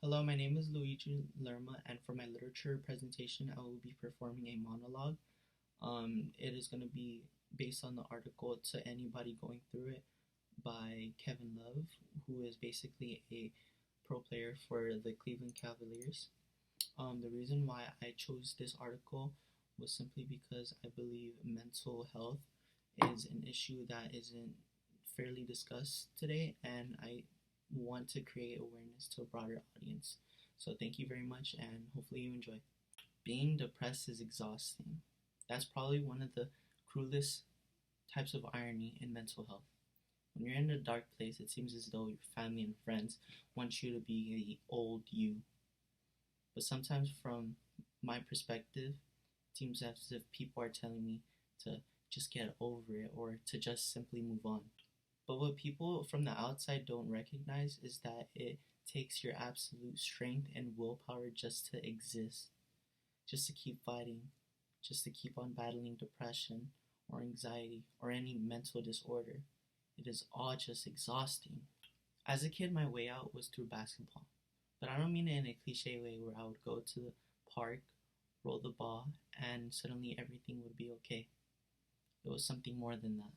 Hello, my name is Luigi Lerma, and for my literature presentation, I will be performing a monologue. It is going to be based on the article To Anybody Going Through It by Kevin Love, who is basically a pro player for the Cleveland Cavaliers. The reason why I chose this article was simply because I believe mental health is an issue that isn't fairly discussed today, and I want to create awareness to a broader audience. So, thank you very much, and hopefully, you enjoy. Being depressed is exhausting. That's probably one of the cruelest types of irony in mental health. When you're in a dark place, it seems as though your family and friends want you to be the old you. But sometimes, from my perspective, it seems as if people are telling me to just get over it or to just simply move on. But what people from the outside don't recognize is that it takes your absolute strength and willpower just to exist, just to keep fighting, just to keep on battling depression or anxiety or any mental disorder. It is all just exhausting. As a kid, my way out was through basketball. But I don't mean it in a cliche way where I would go to the park, roll the ball, and suddenly everything would be okay. It was something more than that.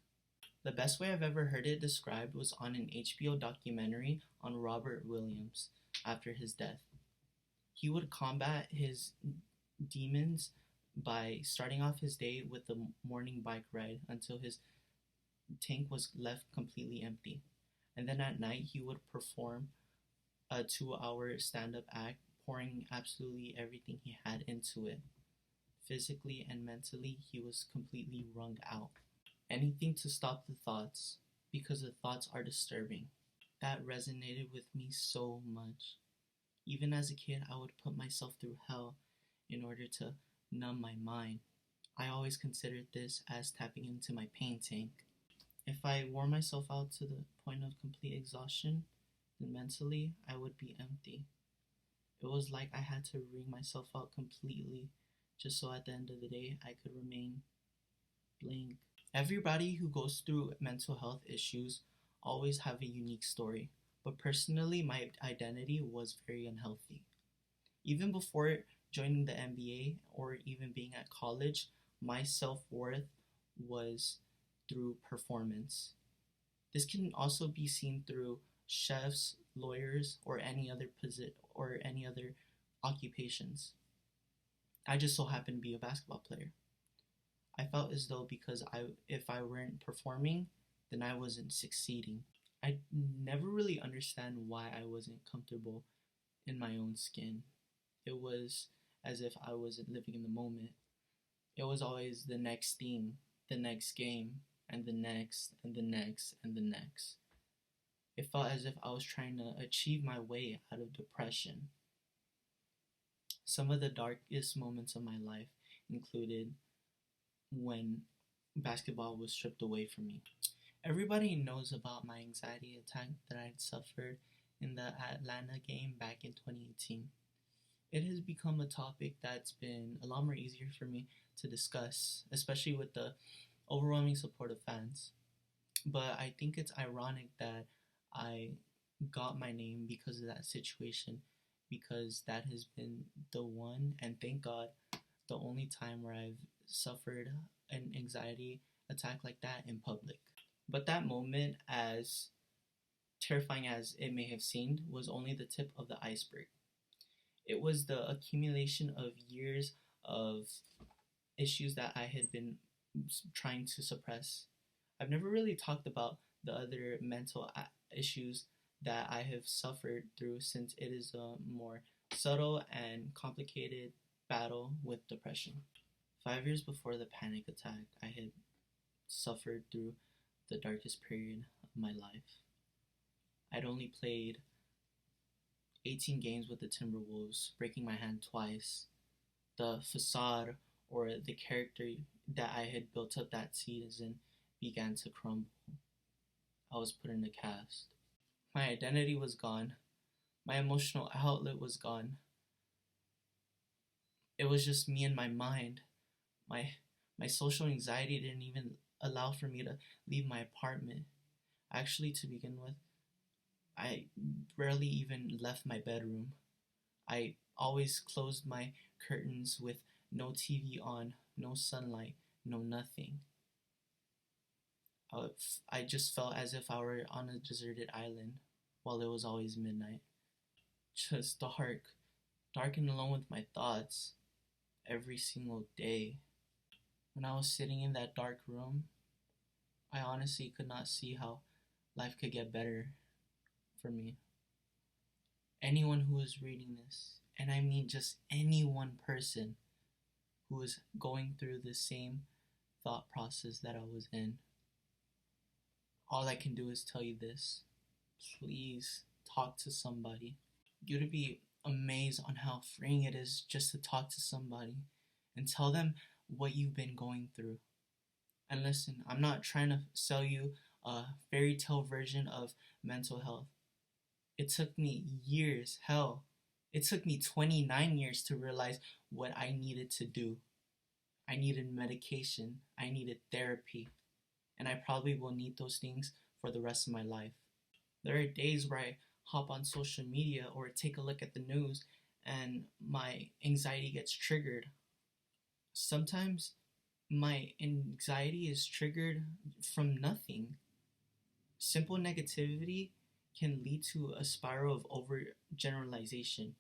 The best way I've ever heard it described was on an HBO documentary on Robert Williams after his death. He would combat his demons by starting off his day with a morning bike ride until his tank was left completely empty. And then at night, he would perform a 2-hour stand up act, pouring absolutely everything he had into it. Physically and mentally, he was completely wrung out. Anything to stop the thoughts, because the thoughts are disturbing. That resonated with me so much. Even as a kid, I would put myself through hell in order to numb my mind. I always considered this as tapping into my pain tank. If I wore myself out to the point of complete exhaustion, then mentally I would be empty. It was like I had to wring myself out completely just so at the end of the day I could remain blank. Everybody who goes through mental health issues always have a unique story, but personally my identity was very unhealthy. Even before joining the NBA or even being at college, my self-worth was through performance. This can also be seen through chefs, lawyers, or any other occupations. I just so happen to be a basketball player. I felt as though if I weren't performing, then I wasn't succeeding. I never really understand why I wasn't comfortable in my own skin. It was as if I wasn't living in the moment. It was always the next thing, the next game, and the next, and the next, and the next. It felt as if I was trying to achieve my way out of depression. Some of the darkest moments of my life included when basketball was stripped away from me. Everybody knows about my anxiety attack that I'd suffered in the Atlanta game back in 2018. It has become a topic that's been a lot more easier for me to discuss, especially with the overwhelming support of fans. But I think it's ironic that I got my name because of that situation, because that has been the one, and thank God, the only time where I've suffered an anxiety attack like that in public. But that moment, as terrifying as it may have seemed, was only the tip of the iceberg. It was the accumulation of years of issues that I had been trying to suppress. I've never really talked about the other mental issues that I have suffered through, since it is a more subtle and complicated battle with depression. 5 years before the panic attack, I had suffered through the darkest period of my life. I'd only played 18 games with the Timberwolves, breaking my hand twice. The facade or the character that I had built up that season began to crumble. I was put in a cast. My identity was gone. My emotional outlet was gone. It was just me and my mind. My social anxiety didn't even allow for me to leave my apartment. Actually, to begin with, I rarely even left my bedroom. I always closed my curtains with no TV on, no sunlight, no nothing. I just felt as if I were on a deserted island while it was always midnight. Just dark, dark and alone with my thoughts every single day. When I was sitting in that dark room, I honestly could not see how life could get better for me. Anyone who is reading this, and I mean just any one person who is going through the same thought process that I was in, all I can do is tell you this. Please talk to somebody. You would be amazed on how freeing it is just to talk to somebody and tell them what you've been going through. And listen, I'm not trying to sell you a fairy tale version of mental health. It took me years, hell, it took me 29 years to realize what I needed to do. I needed medication, I needed therapy, and I probably will need those things for the rest of my life. There are days where I hop on social media or take a look at the news and my anxiety gets triggered. Sometimes my anxiety is triggered from nothing. Simple negativity can lead to a spiral of overgeneralization.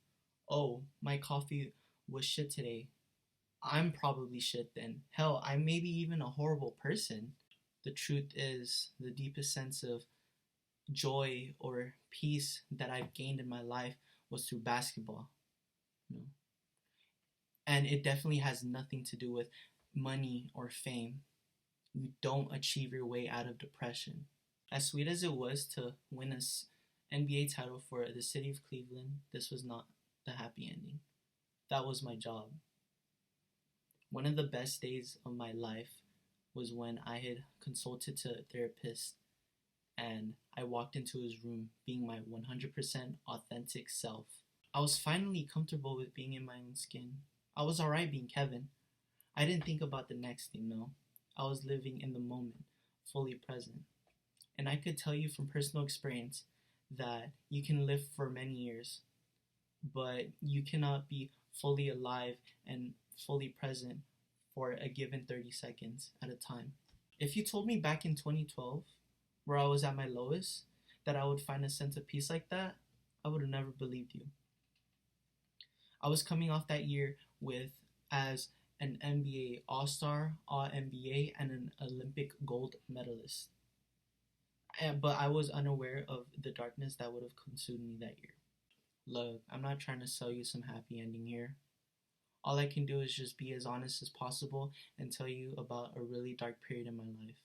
Oh, my coffee was shit today. I'm probably shit then. Hell, I may be even a horrible person. The truth is, the deepest sense of joy or peace that I've gained in my life was through basketball. You know? And it definitely has nothing to do with money or fame. You don't achieve your way out of depression. As sweet as it was to win an NBA title for the city of Cleveland, this was not the happy ending. That was my job. One of the best days of my life was when I had consulted to a therapist and I walked into his room being my 100% authentic self. I was finally comfortable with being in my own skin. I was alright being Kevin. I didn't think about the next thing, no. I was living in the moment, fully present. And I could tell you from personal experience that you can live for many years, but you cannot be fully alive and fully present for a given 30 seconds at a time. If you told me back in 2012, where I was at my lowest, that I would find a sense of peace like that, I would have never believed you. I was coming off that year with as an NBA All-Star, All-NBA, and an Olympic gold medalist. But I was unaware of the darkness that would have consumed me that year. Look, I'm not trying to sell you some happy ending here. All I can do is just be as honest as possible and tell you about a really dark period in my life.